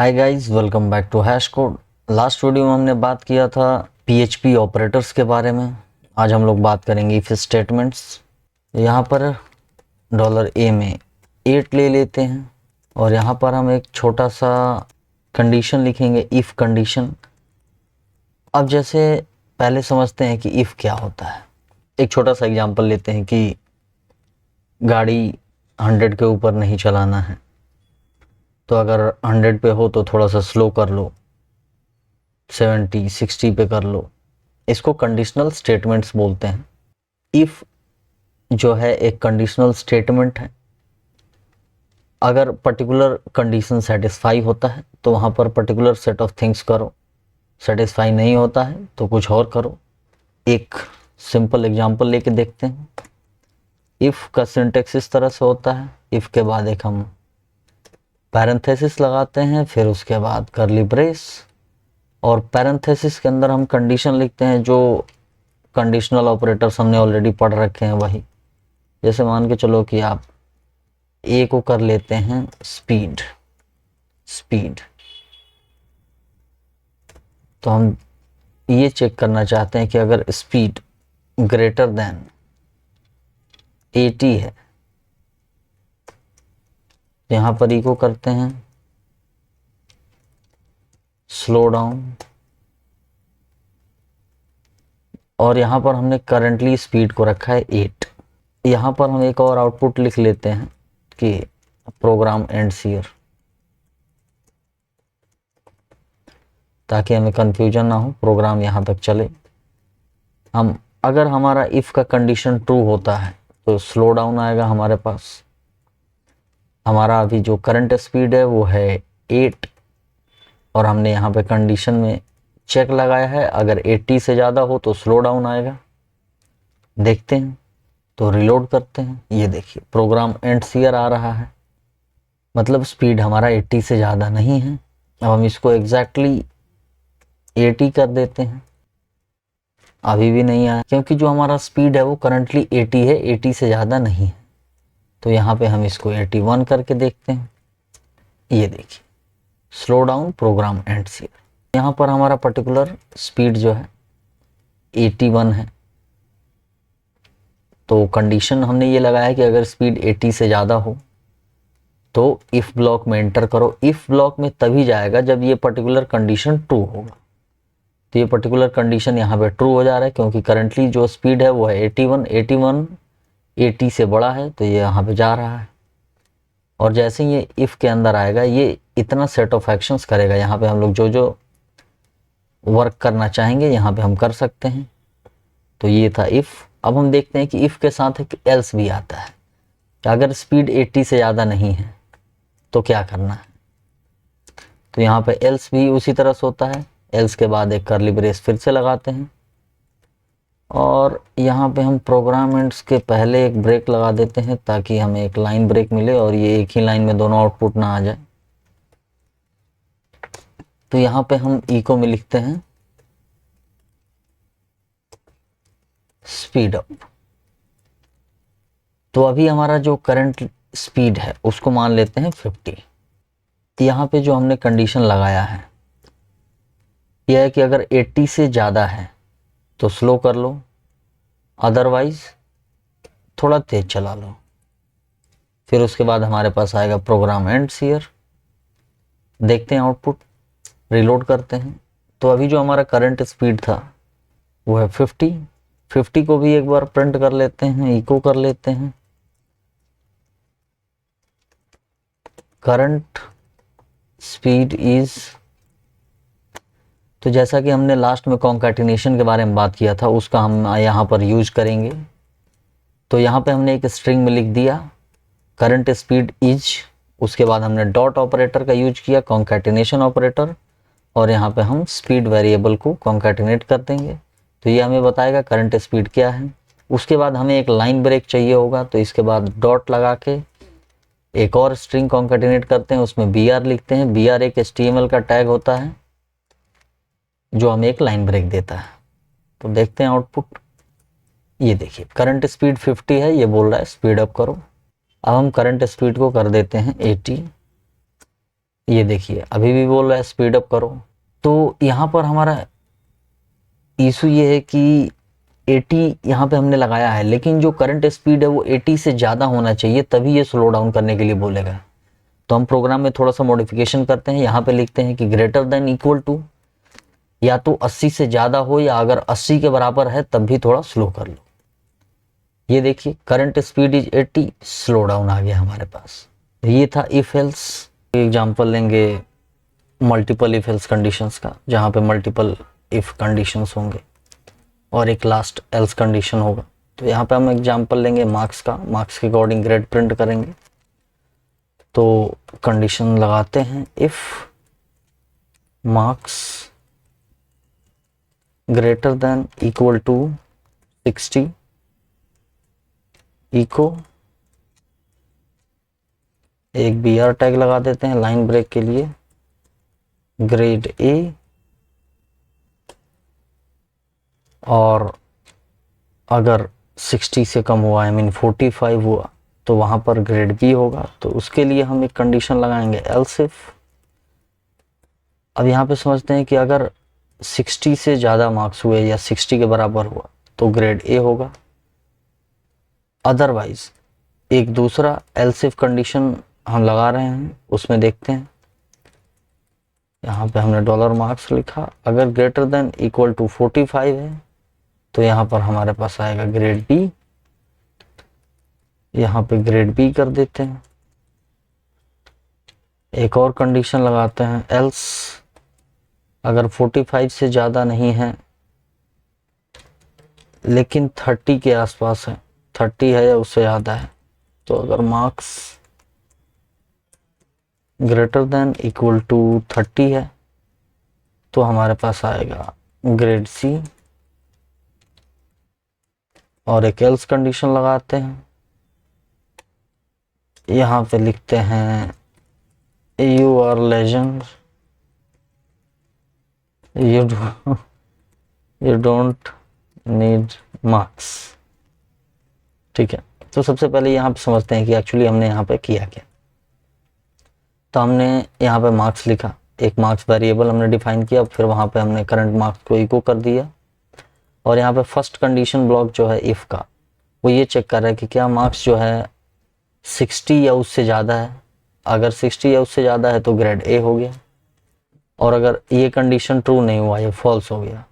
Hi guys, welcome back to hash code. Last video में हमने बात किया था पीएचपी ऑपरेटर्स के बारे में। आज हम लोग बात करेंगे इफ स्टेटमेंट्स। यहाँ पर $a में 8 ले लेते हैं और यहाँ पर हम एक छोटा सा कंडीशन लिखेंगे, इफ कंडीशन। अब जैसे पहले समझते हैं कि इफ क्या होता है। एक छोटा सा एग्जांपल लेते हैं कि गाड़ी 100 के ऊपर नहीं चलाना है, तो अगर 100 पे हो तो थोड़ा सा स्लो कर लो, 70 60 पे कर लो। इसको कंडीशनल स्टेटमेंट्स बोलते हैं। इफ जो है एक कंडीशनल स्टेटमेंट है। अगर पर्टिकुलर कंडीशन सेटिस्फाई होता है तो वहाँ पर पर्टिकुलर सेट ऑफ थिंग्स करो, सेटिस्फाई नहीं होता है तो कुछ और करो। एक सिंपल एग्जांपल लेके देखते हैं। इफ का सिंटेक्स इस तरह से होता है। इफ के बाद एक हम पैरेंथेसिस लगाते हैं, फिर उसके बाद कर्ली ब्रेस, और पैरेंथेसिस के अंदर हम कंडीशन लिखते हैं। जो कंडीशनल ऑपरेटर्स हमने ऑलरेडी पढ़ रखे हैं वही। जैसे मान के चलो कि आप ए को कर लेते हैं स्पीड, तो हम ये चेक करना चाहते हैं कि अगर स्पीड ग्रेटर देन 80 है, यहाँ पर ई को करते हैं स्लो डाउन, और यहाँ पर हमने करंटली स्पीड को रखा है 8। यहाँ पर हम एक और आउटपुट लिख लेते हैं कि प्रोग्राम एंड्स हियर, ताकि हमें कंफ्यूजन ना हो, प्रोग्राम यहाँ तक चले। हम अगर हमारा इफ का कंडीशन ट्रू होता है तो स्लो डाउन आएगा हमारे पास। हमारा अभी जो करंट स्पीड है वो है 8, और हमने यहाँ पे कंडीशन में चेक लगाया है अगर 80 से ज़्यादा हो तो स्लो डाउन आएगा। देखते हैं, तो रिलोड करते हैं। ये देखिए प्रोग्राम एंड्स हियर आ रहा है, मतलब स्पीड हमारा 80 से ज़्यादा नहीं है। अब हम इसको एग्जैक्टली 80 कर देते हैं, अभी भी नहीं आया, क्योंकि जो हमारा स्पीड है वो करंटली 80 है, 80 से ज़्यादा नहीं है। तो यहाँ पे हम इसको 81 करके देखते हैं। ये देखिए slow down, program ends here. यहाँ पर हमारा पर्टिकुलर स्पीड जो है 81 है, तो कंडीशन हमने ये लगाया है कि अगर स्पीड 80 से ज़्यादा हो तो इफ़ ब्लॉक में एंटर करो। इफ़ ब्लॉक में तभी जाएगा जब ये पर्टिकुलर कंडीशन ट्रू होगा। तो ये पर्टिकुलर कंडीशन यहाँ पे ट्रू हो जा रहा है, क्योंकि करंटली जो स्पीड है वो है 81 80 से बड़ा है, तो ये यहाँ पे जा रहा है। और जैसे ही ये इफ़ के अंदर आएगा, ये इतना सेट ऑफ एक्शंस करेगा। यहाँ पे हम लोग जो जो वर्क करना चाहेंगे यहाँ पे हम कर सकते हैं। तो ये था इफ़। अब हम देखते हैं कि इफ़ के साथ एक एल्स भी आता है। अगर स्पीड 80 से ज़्यादा नहीं है तो क्या करना है। तो यहाँ पे एल्स भी उसी तरह से होता है। एल्स के बाद एक कर्ली ब्रेस फिर से लगाते हैं, और यहाँ पे हम प्रोग्राम एंड्स के पहले एक ब्रेक लगा देते हैं ताकि हमें एक लाइन ब्रेक मिले और ये एक ही लाइन में दोनों आउटपुट ना आ जाए। तो यहाँ पे हम इको में लिखते हैं स्पीड अप। तो अभी हमारा जो करंट स्पीड है उसको मान लेते हैं 50। यहाँ पे जो हमने कंडीशन लगाया है यह है कि अगर 80 से ज़्यादा है तो स्लो कर लो, अदरवाइज थोड़ा तेज चला लो। फिर उसके बाद हमारे पास आएगा प्रोग्राम एंड्स हियर। देखते हैं आउटपुट, रिलोड करते हैं। तो अभी जो हमारा करंट स्पीड था वो है 50 को भी एक बार प्रिंट कर लेते हैं, इको कर लेते हैं करंट स्पीड इज। तो जैसा कि हमने लास्ट में कॉन्कैटिनेशन के बारे में बात किया था, उसका हम यहाँ पर यूज करेंगे। तो यहाँ पे हमने एक स्ट्रिंग में लिख दिया करंट स्पीड इज, उसके बाद हमने डॉट ऑपरेटर का यूज किया, कॉन्कैटिनेशन ऑपरेटर, और यहाँ पे हम स्पीड वेरिएबल को कॉन्कैटिनेट कर देंगे। तो ये हमें बताएगा करंट स्पीड क्या है। उसके बाद हमें एक लाइन ब्रेक चाहिए होगा, तो इसके बाद डॉट लगा के एक और स्ट्रिंग कॉन्कैटिनेट करते हैं, उसमें br लिखते हैं। br एक HTML का टैग होता है जो हमें एक लाइन ब्रेक देता है। तो देखते हैं आउटपुट। ये देखिए करंट स्पीड 50 है, ये बोल रहा है स्पीड अप करो। अब हम करंट स्पीड को कर देते हैं 80। ये देखिए अभी भी बोल रहा है स्पीड अप करो। तो यहाँ पर हमारा इशू ये है कि 80 यहाँ पे हमने लगाया है, लेकिन जो करंट स्पीड है वो 80 से ज़्यादा होना चाहिए, तभी ये स्लो डाउन करने के लिए बोलेगा। तो हम प्रोग्राम में थोड़ा सा मॉडिफिकेशन करते हैं, यहाँ पे लिखते हैं कि ग्रेटर देन इक्वल टू, या तो 80 से ज़्यादा हो, या अगर 80 के बराबर है तब भी थोड़ा स्लो कर लो। ये देखिए current speed is 80, slow down आ गया हमारे पास। ये था इफ एल्स। एग्जाम्पल लेंगे मल्टीपल इफ एल्स कंडीशंस का, जहाँ पे मल्टीपल इफ कंडीशंस होंगे और एक लास्ट एल्स कंडीशन होगा। तो यहाँ पे हम एग्जाम्पल लेंगे मार्क्स का, मार्क्स के अकॉर्डिंग ग्रेड प्रिंट करेंगे। तो कंडीशन लगाते हैं if marks greater than equal to 60 echo, एक BR टैग लगा देते हैं लाइन ब्रेक के लिए, ग्रेड ए, और अगर 60 से कम हुआ, आई मीन 45 हुआ, तो वहाँ पर ग्रेड बी होगा। तो उसके लिए हम एक कंडीशन लगाएंगे एल्स इफ। अब यहाँ पे समझते हैं कि अगर 60 से ज़्यादा मार्क्स हुए या 60 के बराबर हुआ तो ग्रेड ए होगा। अदरवाइज एक दूसरा एल्स इफ कंडीशन हम लगा रहे हैं, उसमें देखते हैं, यहाँ पे हमने डॉलर मार्क्स लिखा, अगर ग्रेटर देन इक्वल टू 45 है तो यहाँ पर हमारे पास आएगा ग्रेड बी। यहाँ पे ग्रेड बी कर देते हैं। एक और कंडीशन लगाते हैं एल्स, अगर 45 से ज़्यादा नहीं है लेकिन 30 के आसपास है, 30 है या उससे ज़्यादा है, तो अगर marks greater than equal to 30 है तो हमारे पास आएगा ग्रेड सी। और एक एल्स कंडीशन लगाते हैं, यहाँ पे लिखते हैं you are legend, you don't need marks. ठीक है, तो सबसे पहले यहाँ पे समझते हैं कि एक्चुअली हमने यहाँ पे किया क्या। तो हमने यहाँ पे मार्क्स लिखा, एक मार्क्स वेरिएबल हमने डिफाइन किया, फिर वहाँ पे हमने करंट मार्क्स को इको कर दिया। और यहाँ पे फर्स्ट कंडीशन ब्लॉक जो है इफ़ का, वो ये चेक कर रहा है कि क्या मार्क्स जो है 60 या उससे ज़्यादा है। अगर 60 या उससे ज़्यादा है तो ग्रेड ए हो गया, और अगर ये कंडीशन ट्रू नहीं हुआ, ये फॉल्स हो गया,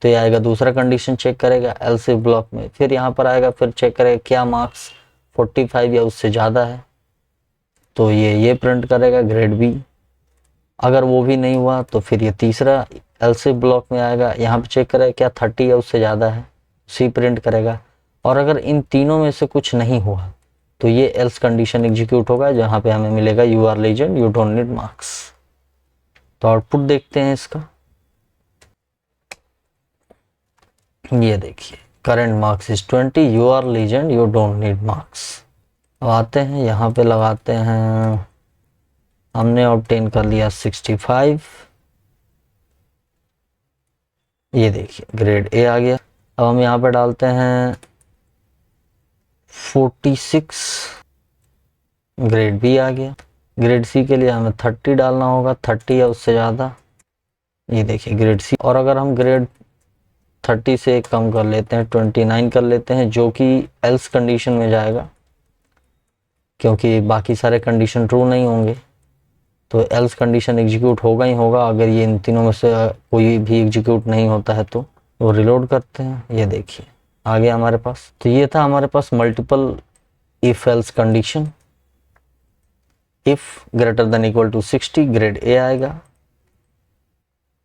तो ये आएगा दूसरा कंडीशन चेक करेगा एल्स इफ ब्लॉक में, फिर यहाँ पर आएगा, फिर चेक करेगा क्या मार्क्स 45 या उससे ज़्यादा है, तो ये प्रिंट करेगा ग्रेड बी। अगर वो भी नहीं हुआ तो फिर ये तीसरा एल्स इफ ब्लॉक में आएगा, यहाँ पे चेक करेगा क्या 30 या उससे ज़्यादा है, सी प्रिंट करेगा। और अगर इन तीनों में से कुछ नहीं हुआ तो ये एल्स कंडीशन एग्जीक्यूट होगा, जहाँ पे हमें मिलेगा you are legend, you don't need marks. तो आउटपुट देखते हैं इसका, ये देखिए current marks is 20, you are legend, you don't need marks. अब आते हैं यहाँ पे लगाते हैं, हमने ऑब्टेन कर लिया 65, ये देखिए ग्रेड ए आ गया। अब हम यहाँ पे डालते हैं 46, ग्रेड बी आ गया। ग्रेड सी के लिए हमें 30 डालना होगा, 30 या उससे ज़्यादा, ये देखिए ग्रेड सी। और अगर हम ग्रेड 30 से कम कर लेते हैं, 29 कर लेते हैं, जो कि एल्स कंडीशन में जाएगा, क्योंकि बाकी सारे कंडीशन ट्रू नहीं होंगे, तो एल्स कंडीशन एग्जीक्यूट होगा ही होगा। अगर ये इन तीनों में से कोई भी एग्जीक्यूट नहीं होता है तो वो रिलोड करते हैं, ये देखिए आ गया हमारे पास। तो ये था हमारे पास multiple if else condition. If greater than equal to 60 grade A आएगा,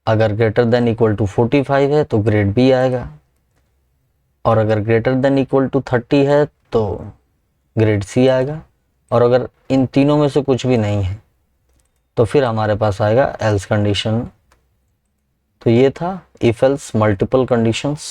अगर ग्रेटर देन इक्वल टू 45 है तो ग्रेड बी आएगा, और अगर ग्रेटर देन इक्वल टू 30 है तो ग्रेड सी आएगा, और अगर इन तीनों में से कुछ भी नहीं है तो फिर हमारे पास आएगा एल्स कंडीशन। तो ये था इफ एल्स मल्टीपल कंडीशंस।